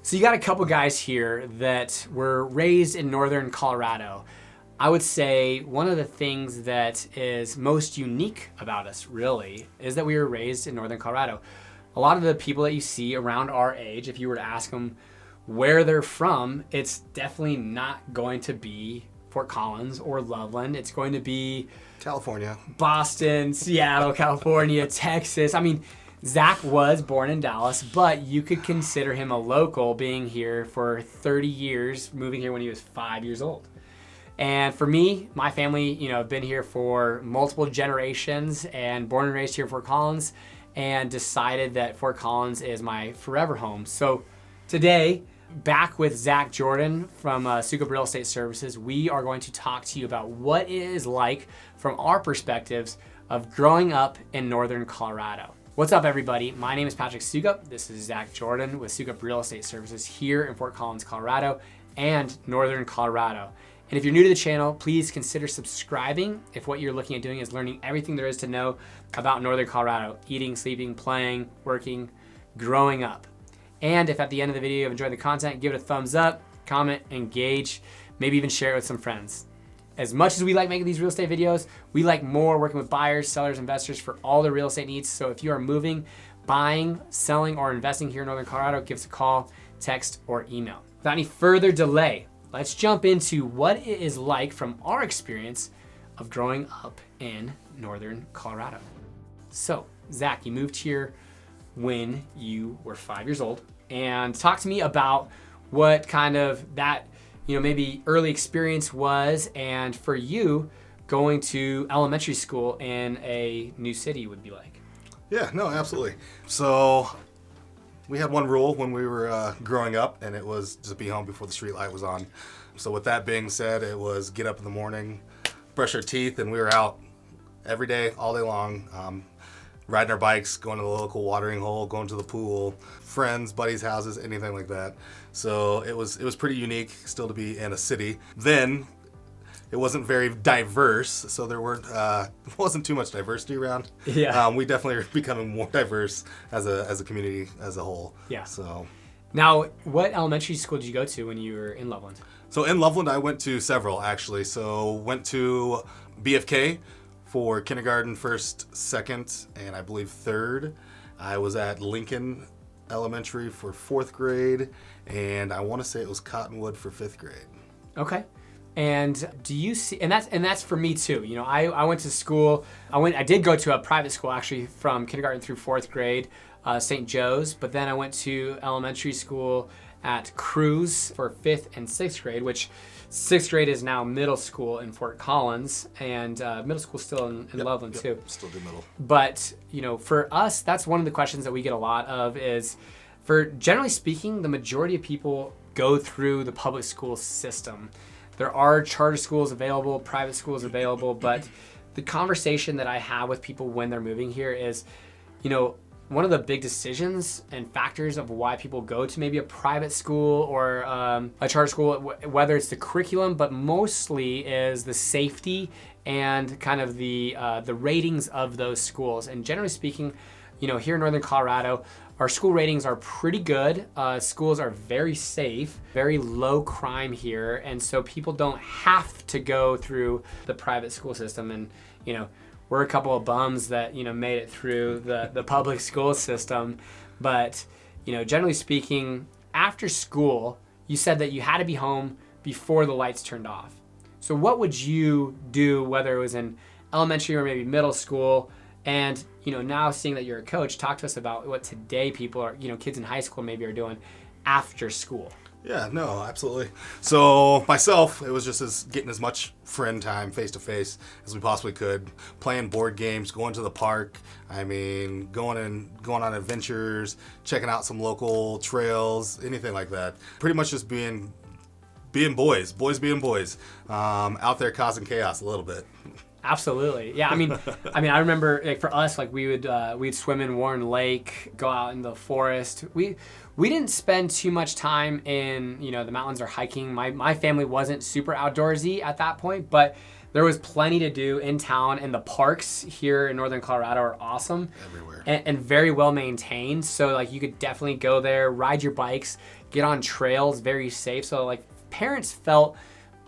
So you got a couple guys here that were raised in northern Colorado. I would say one of the things that is most unique about us, really, is that we were raised in northern Colorado. A lot of the people that you see around our age, if you were to ask them where they're from, it's definitely not going to be Fort Collins or Loveland. It's going to be California, Boston, Seattle, California, Texas. I mean, Zach was born in Dallas, but you could consider him a local, being here for 30 years, moving here when he was 5 years old. And for me, my family, have been here for multiple generations and born and raised here in Fort Collins, and decided that Fort Collins is my forever home. So today, back with Zach Jordan from Soukup Real Estate Services, we are going to talk to you about what it is like from our perspectives of growing up in northern Colorado. What's up, everybody? My name is Patrick Soukup. This is Zach Jordan with Soukup Real Estate Services here in Fort Collins, Colorado, and northern Colorado. And if you're new to the channel, please consider subscribing if what you're looking at doing is learning everything there is to know about northern Colorado: eating, sleeping, playing, working, growing up. And if at the end of the video you've enjoyed the content, give it a thumbs up, comment, engage, maybe even share it with some friends. As much as we like making these real estate videos, we like more working with buyers, sellers, investors for all their real estate needs. So if you are moving, buying, selling, or investing here in northern Colorado, give us a call, text, or email. Without any further delay, let's jump into what it is like from our experience of growing up in northern Colorado. So, Zach, you moved here when you were 5 years old, and talk to me about what kind of that, maybe early experience was, and for you, going to elementary school in a new city would be like. Yeah, no, absolutely. So we had one rule when we were growing up, and it was just be home before the street light was on. So with that being said, it was get up in the morning, brush our teeth, and we were out every day, all day long, riding our bikes, going to the local watering hole, going to the pool, friends, buddies' houses, anything like that. So it was pretty unique still to be in a city. Then it wasn't very diverse, so there wasn't too much diversity around. Yeah. We definitely are becoming more diverse as a community as a whole. Yeah. So now, what elementary school did you go to when you were in Loveland? So in Loveland, I went to several, actually. So went to BFK for kindergarten, first, second, and I believe third. I was at Lincoln Elementary for fourth grade, and I want to say it was Cottonwood for fifth grade. Okay. And do you see, and that's for me too. I went to school, I did go to a private school actually from kindergarten through fourth grade, St. Joe's, but then I went to elementary school at Cruz for fifth and sixth grade, which sixth grade is now middle school in Fort Collins, and middle school still in Loveland too. Still do middle. But, for us, that's one of the questions that we get a lot of is, for generally speaking, the majority of people go through the public school system. There are charter schools available, private schools available, but the conversation that I have with people when they're moving here is, one of the big decisions and factors of why people go to maybe a private school or a charter school, whether it's the curriculum, but mostly is the safety and kind of the ratings of those schools. And generally speaking, here in northern Colorado, our school ratings are pretty good. Schools are very safe, very low crime here, and so people don't have to go through the private school system. And we're a couple of bums that made it through the public school system. But generally speaking, after school, you said that you had to be home before the lights turned off. So what would you do, whether it was in elementary or maybe middle school? And now seeing that you're a coach, talk to us about what today people are, kids in high school maybe are doing after school. Yeah, no, absolutely. So myself, it was just getting as much friend time face to face as we possibly could, playing board games, going to the park. I mean, going on adventures, checking out some local trails, anything like that. Pretty much just being boys being boys, out there causing chaos a little bit. Absolutely. Yeah. I mean, I remember for us, we'd swim in Warren Lake, go out in the forest. We didn't spend too much time in, the mountains or hiking. My family wasn't super outdoorsy at that point, but there was plenty to do in town, and the parks here in northern Colorado are awesome. Everywhere. And very well maintained. So like you could definitely go there, ride your bikes, get on trails, very safe. So like parents felt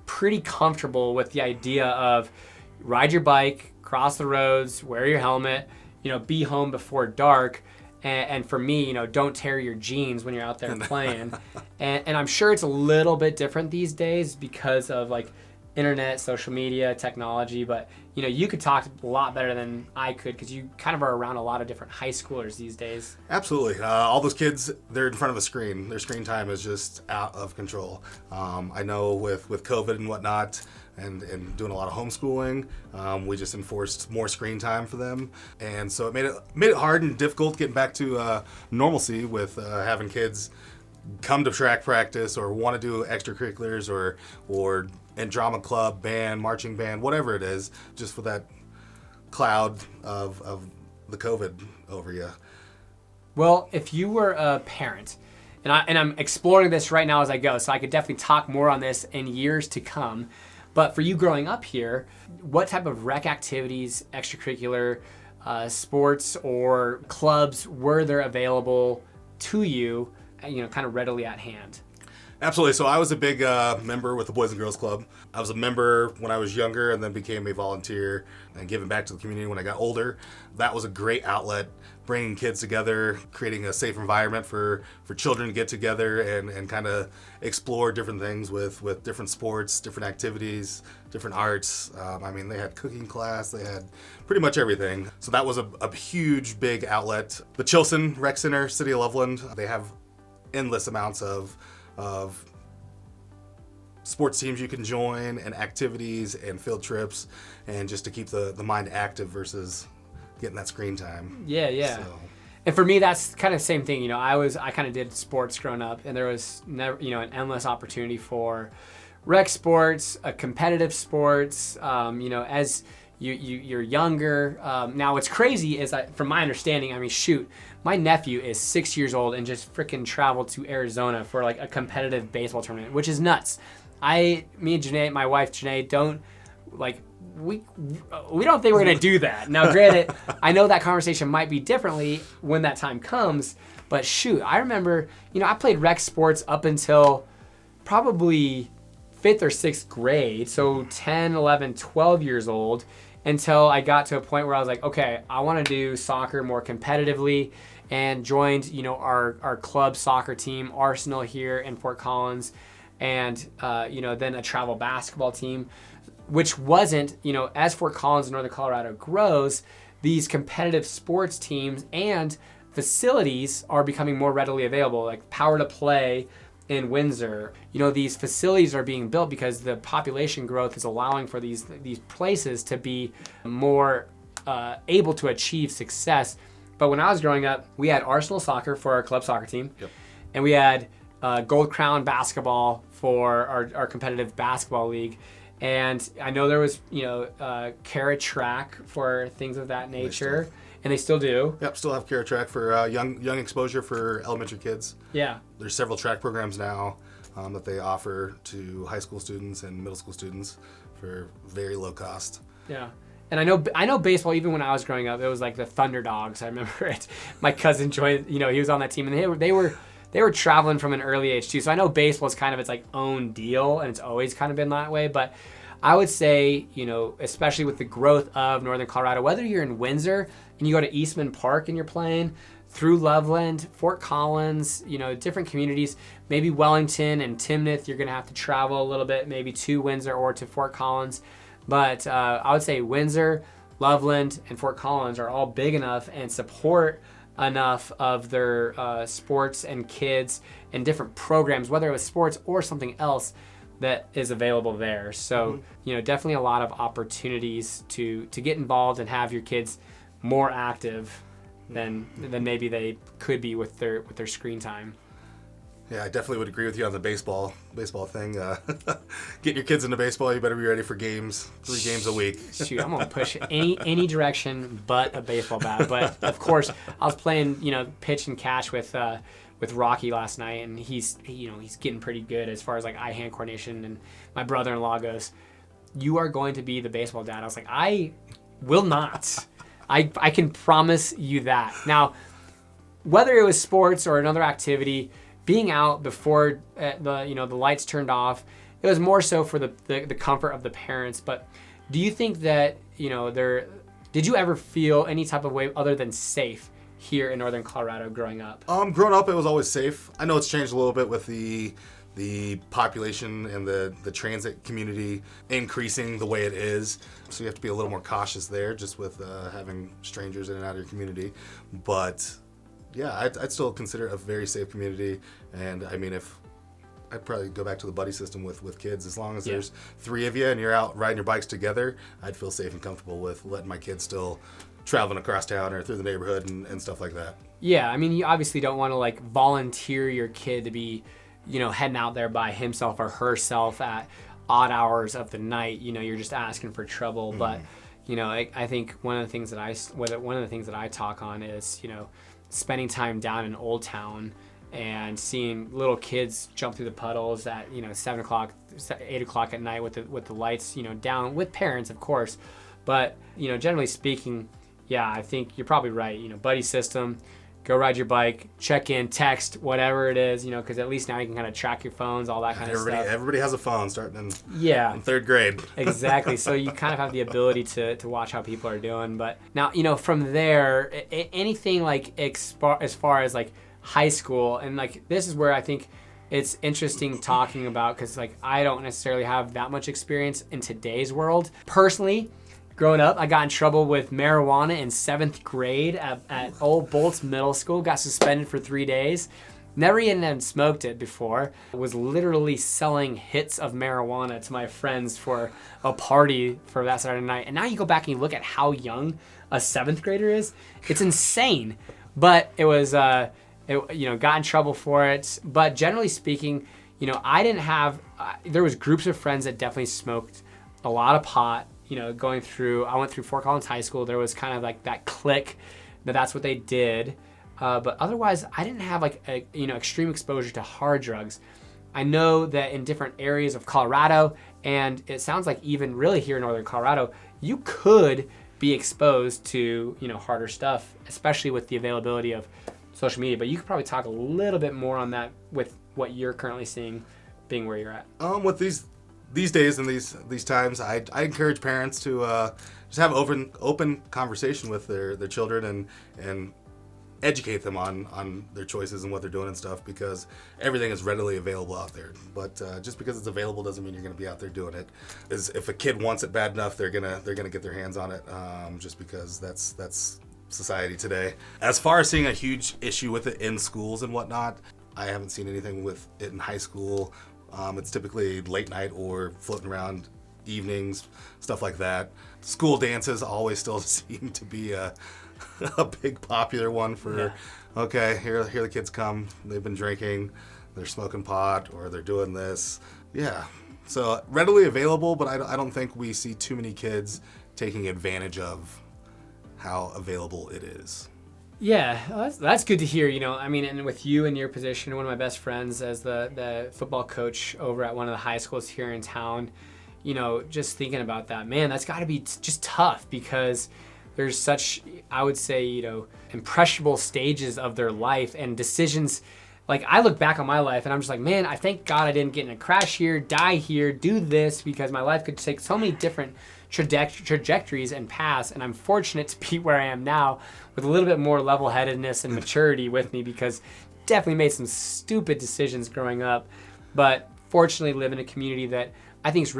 pretty comfortable with the idea of ride your bike, cross the roads, wear your helmet, be home before dark. And for me, don't tear your jeans when you're out there playing. And I'm sure it's a little bit different these days because of like internet, social media, technology. But, you could talk a lot better than I could because you kind of are around a lot of different high schoolers these days. Absolutely. All those kids, they're in front of a screen. Their screen time is just out of control. I know with COVID and whatnot, and doing a lot of homeschooling, we just enforced more screen time for them, and so it made it hard and difficult getting back to normalcy with having kids come to track practice or want to do extracurriculars or in drama club, band, marching band, whatever it is, just for that cloud of the COVID over you. Well, if you were a parent, and I'm exploring this right now as I go, so I could definitely talk more on this in years to come. But for you growing up here, what type of rec activities, extracurricular sports or clubs were there available to you, kind of readily at hand? Absolutely. So I was a big member with the Boys and Girls Club. I was a member when I was younger and then became a volunteer and giving back to the community when I got older. That was a great outlet, bringing kids together, creating a safe environment for children to get together and kind of explore different things with different sports, different activities, different arts. They had cooking class, they had pretty much everything. So that was a huge, big outlet. The Chilson Rec Center, City of Loveland, they have endless amounts of sports teams you can join and activities and field trips and just to keep the mind active versus getting that screen time. Yeah. So. And for me, that's kind of the same thing. I kind of did sports growing up, and there was never, an endless opportunity for rec sports, competitive sports. As you're younger. Now, what's crazy is that, from my understanding, my nephew is 6 years old and just freaking traveled to Arizona for like a competitive baseball tournament, which is nuts. Me and Janae, my wife Janae, don't like. We don't think we're going to do that. Now, granted, I know that conversation might be differently when that time comes, but shoot, I remember, I played rec sports up until probably 5th or 6th grade, so 10, 11, 12 years old, until I got to a point where I was like, okay, I want to do soccer more competitively, and joined, our club soccer team, Arsenal here in Fort Collins, and, then a travel basketball team, which wasn't, as Fort Collins in Northern Colorado grows, these competitive sports teams and facilities are becoming more readily available, like Power to Play in Windsor. These facilities are being built because the population growth is allowing for these places to be more able to achieve success. But when I was growing up, we had Arsenal Soccer for our club soccer team, Yep. and we had Gold Crown Basketball for our competitive basketball league. And I know there was, Carrot Track for things of that nature, and they still do. Yep, still have Carrot Track for young exposure for elementary kids. Yeah. There's several track programs now that they offer to high school students and middle school students for very low cost. Yeah. And I know baseball, even when I was growing up, it was like the Thunder Dogs. I remember it. My cousin joined, he was on that team, and they were traveling from an early age too. So I know baseball is kind of its like own deal, and it's always kind of been that way. But I would say, especially with the growth of Northern Colorado, whether you're in Windsor and you go to Eastman Park and you're playing, through Loveland, Fort Collins, different communities, maybe Wellington and Timnath, you're going to have to travel a little bit, maybe to Windsor or to Fort Collins. But I would say Windsor, Loveland, and Fort Collins are all big enough and support enough of their sports and kids and different programs, whether it was sports or something else that is available there. So, definitely a lot of opportunities to get involved and have your kids more active than maybe they could be with their screen time. Yeah, I definitely would agree with you on the baseball thing. Get your kids into baseball, you better be ready for games, 3 games a week. Shoot, I'm gonna push any direction but a baseball bat. But of course, I was playing pitch and catch with Rocky last night, and he's getting pretty good as far as like eye-hand coordination, and my brother-in-law goes, you are going to be the baseball dad. I was like, I will not. I can promise you that. Now, whether it was sports or another activity, being out before the lights turned off, it was more so for the comfort of the parents. But do you think that, did you ever feel any type of way other than safe here in Northern Colorado growing up? Growing up, it was always safe. I know it's changed a little bit with the population and the transit community increasing the way it is. So you have to be a little more cautious there just with having strangers in and out of your community. But yeah, I'd still consider it a very safe community. And I mean, I'd probably go back to the buddy system with kids. As long as there's 3 of you and you're out riding your bikes together, I'd feel safe and comfortable with letting my kids still traveling across town or through the neighborhood and stuff like that. Yeah, I mean, you obviously don't want to like volunteer your kid to be, heading out there by himself or herself at odd hours of the night. You're just asking for trouble. But, I think one of the things that I talk on is, spending time down in Old Town and seeing little kids jump through the puddles at 7 o'clock, 8 o'clock at night with the lights down, with parents of course. But generally speaking, yeah, I think you're probably right. Buddy system, go ride your bike, check in, text, whatever it is, because at least now you can kind of track your phones, all that kind of stuff. Everybody has a phone starting in 3rd grade. Exactly. So you kind of have the ability to watch how people are doing. But now, from there, anything like as far as like high school, and like this is where I think it's interesting talking about, because like I don't necessarily have that much experience in today's world. Personally, growing up, I got in trouble with marijuana in 7th grade at Old Bolts Middle School. Got suspended for 3 days. Never even smoked it before. Was literally selling hits of marijuana to my friends for a party for that Saturday night. And now you go back and you look at how young a 7th grader is. It's insane. But it was, got in trouble for it. But generally speaking, I didn't have, there was groups of friends that definitely smoked a lot of pot. I went through Fort Collins High School. There was kind of like that clique that's what they did. But otherwise, I didn't have like extreme exposure to hard drugs. I know that in different areas of Colorado, and it sounds like even really here in Northern Colorado, you could be exposed to harder stuff, especially with the availability of social media. But you could probably talk a little bit more on that with what you're currently seeing, being where you're at. With these days and these times, I encourage parents to just have open conversation with their children and educate them on their choices and what they're doing and stuff, because everything is readily available out there. But just because it's available doesn't mean you're going to be out there doing it. If a kid wants it bad enough, they're gonna get their hands on it, just because that's society today. As far as seeing a huge issue with it in schools and whatnot, I haven't seen anything with it in high school. It's typically late night or floating around evenings, stuff like that. School dances always still seem to be a big popular one for, okay, here the kids come, they've been drinking, they're smoking pot, or they're doing this. Yeah, so readily available, but I don't think we see too many kids taking advantage of how available it is. Yeah, that's good to hear. And with you in your position, one of my best friends as the football coach over at one of the high schools here in town, just thinking about that, man, that's got to be just tough, because there's such, I would say, impressionable stages of their life and decisions. Like, I look back on my life and I'm just like, man, I thank God I didn't get in a crash here, die here, do this, because my life could take so many different trajectories and paths, and I'm fortunate to be where I am now with a little bit more level-headedness and maturity with me, because definitely made some stupid decisions growing up, but fortunately live in a community that I think is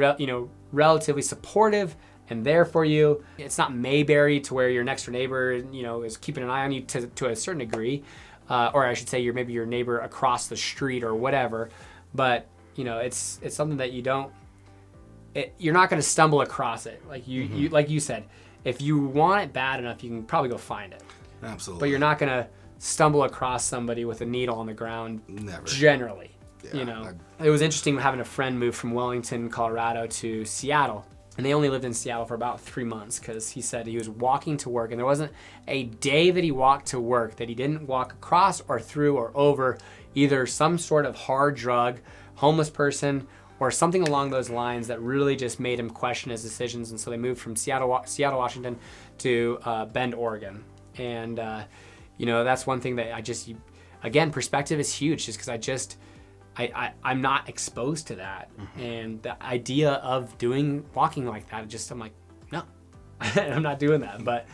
relatively supportive and there for you. It's not Mayberry to where your next door neighbor is keeping an eye on you to a certain degree, or I should say maybe your neighbor across the street or whatever, but it's something that you're not going to stumble across it. Like you like you said, if you want it bad enough, you can probably go find it. Absolutely. But you're not going to stumble across somebody with a needle on the ground. Never. Generally. Yeah, It was interesting having a friend move from Wellington, Colorado to Seattle. And they only lived in Seattle for about 3 months, because he said he was walking to work, and there wasn't a day that he walked to work that he didn't walk across or through or over either some sort of hard drug, homeless person, or something along those lines that really just made him question his decisions. And so they moved from Seattle, Washington to Bend, Oregon. And, that's one thing that again, perspective is huge just because I'm not exposed to that. Mm-hmm. And the idea of walking like that, I'm like, no, I'm not doing that. But,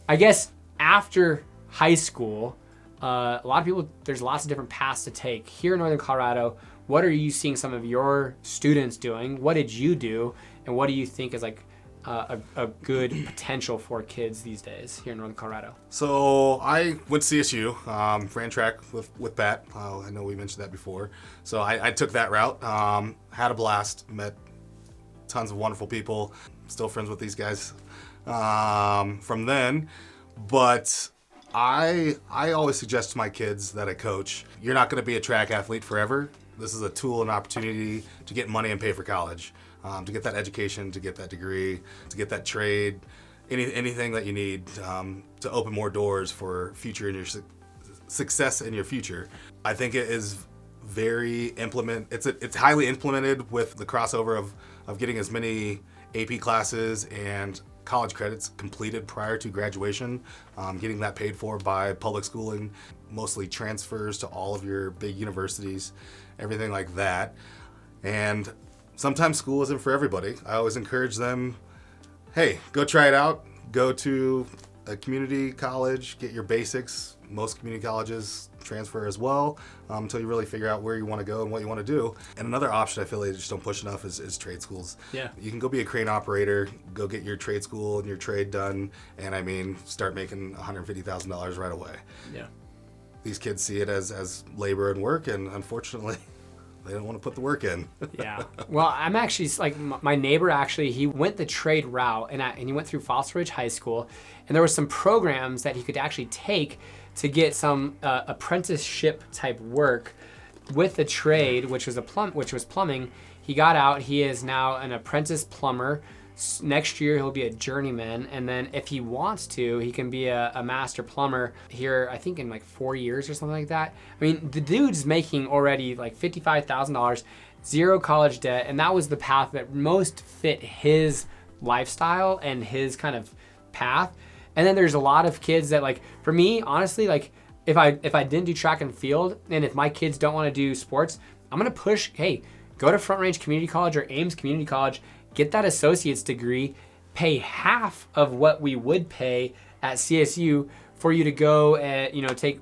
I guess after high school, a lot of people, there's lots of different paths to take. Here in Northern Colorado, what are you seeing some of your students doing? What did you do? And what do you think is like a good potential for kids these days here in Northern Colorado? So I went to CSU, ran track with Bat. I know we mentioned that before. So I took that route, had a blast, met tons of wonderful people, still friends with these guys from then. But I always suggest to my kids that I coach, you're not going to be a track athlete forever. This is a tool and opportunity to get money and pay for college, to get that education, to get that degree, to get that trade, anything that you need to open more doors for future in your success in your future. I think it is it's highly implemented with the crossover of getting as many AP classes and college credits completed prior to graduation, getting that paid for by public schooling, mostly transfers to all of your big universities, everything like that. And sometimes school isn't for everybody. I always encourage them, hey, go try it out. Go to a community college, get your basics. Most community colleges transfer as well until you really figure out where you want to go and what you want to do. And another option I feel like they just don't push enough is trade schools. Yeah. You can go be a crane operator, go get your trade school and your trade done, and start making $150,000 right away. Yeah. These kids see it as labor and work, and unfortunately, they don't want to put the work in. Yeah. Well, I'm actually, like, my neighbor actually, he went the trade route, and he went through Fossil Ridge High School, and there were some programs that he could actually take to get some apprenticeship type work with the trade, which was plumbing. He got out. He is now an apprentice plumber. Next year he'll be a journeyman, and then if he wants to, he can be a master plumber here, I think in like 4 years or something like that. I mean, the dude's making already like $55,000, zero college debt, and that was the path that most fit his lifestyle and his kind of path. And then there's a lot of kids that, like, for me, honestly, like, if I didn't do track and field, and if my kids don't want to do sports, I'm going to push, hey, go to Front Range Community College or Ames Community College, get that associate's degree, pay half of what we would pay at CSU for you to go and, take,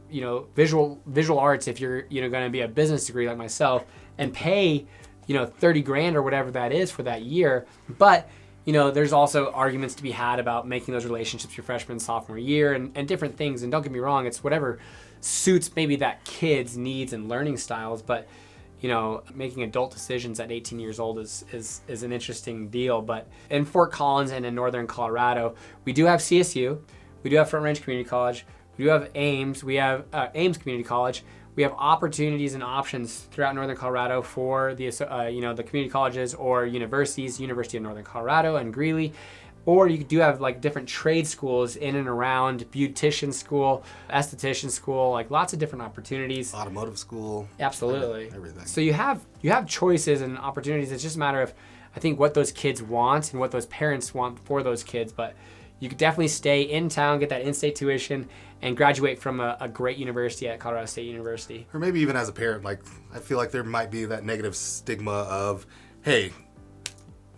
visual arts if you're, going to be a business degree like myself, and pay, $30,000 or whatever that is for that year. But there's also arguments to be had about making those relationships your freshman and sophomore year and different things. And don't get me wrong, it's whatever suits maybe that kid's needs and learning styles. But, making adult decisions at 18 years old is an interesting deal. But in Fort Collins and in Northern Colorado, we do have CSU, we do have Front Range Community College, we do have Ames, we have Ames Community College. We have opportunities and options throughout Northern Colorado for the the community colleges or universities, University of Northern Colorado and Greeley, or you do have like different trade schools in and around, beautician school, esthetician school, like lots of different opportunities. Automotive school. Absolutely. Everything. So you have choices and opportunities. It's just a matter of, I think, what those kids want and what those parents want for those kids. But you could definitely stay in town, get that in-state tuition, and graduate from a great university at Colorado State University. Or maybe even as a parent, like, I feel like there might be that negative stigma of, hey,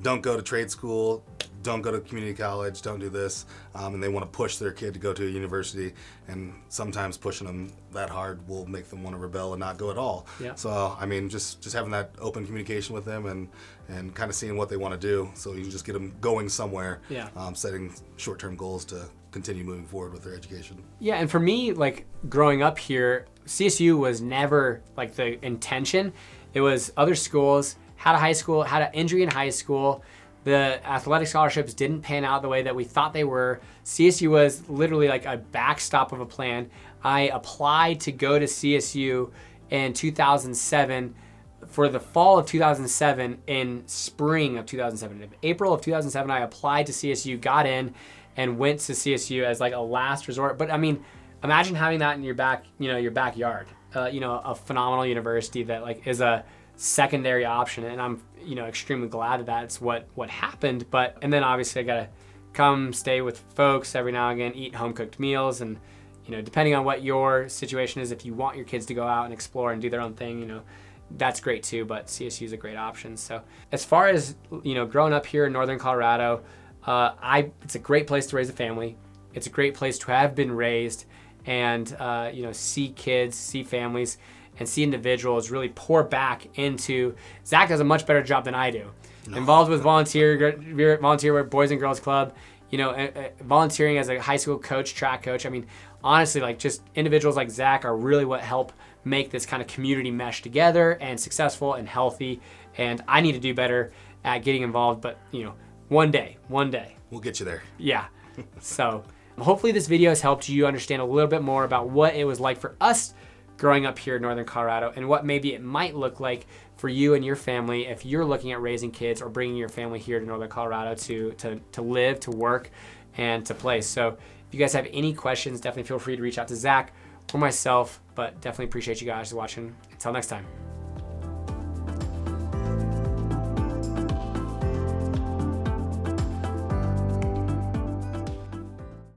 don't go to trade school, don't go to community college, don't do this, and they want to push their kid to go to a university, and sometimes pushing them that hard will make them want to rebel and not go at all. Yeah. So, just having that open communication with them and kind of seeing what they want to do, so you can just get them going somewhere. Yeah. Setting short-term goals to continue moving forward with their education. Yeah, and for me, like, growing up here, CSU was never like the intention. It was other schools, had an injury in high school. The athletic scholarships didn't pan out the way that we thought they were. CSU was literally like a backstop of a plan. I applied to go to CSU in 2007 for the fall of 2007 and spring of 2007. In April of 2007, I applied to CSU, got in, and went to CSU as like a last resort. But imagine having that in your backyard. A phenomenal university that like is a secondary option, and I'm extremely glad that that's what happened. And then obviously I gotta come stay with folks every now and again, eat home cooked meals, and depending on what your situation is, if you want your kids to go out and explore and do their own thing, that's great too. But CSU is a great option. So as far as growing up here in Northern Colorado, it's a great place to raise a family. It's a great place to have been raised, and see kids, see families, and see individuals really pour back into. Zach does a much better job than I do. No. Involved with volunteer with Boys and Girls Club, volunteering as a high school coach, track coach. I mean, honestly, like just individuals like Zach are really what help make this kind of community mesh together and successful and healthy. And I need to do better at getting involved, but one day. We'll get you there. Yeah. So hopefully this video has helped you understand a little bit more about what it was like for us growing up here in Northern Colorado, and what maybe it might look like for you and your family if you're looking at raising kids or bringing your family here to Northern Colorado to live, to work, and to play. So if you guys have any questions, definitely feel free to reach out to Zach or myself, but definitely appreciate you guys watching. Until next time.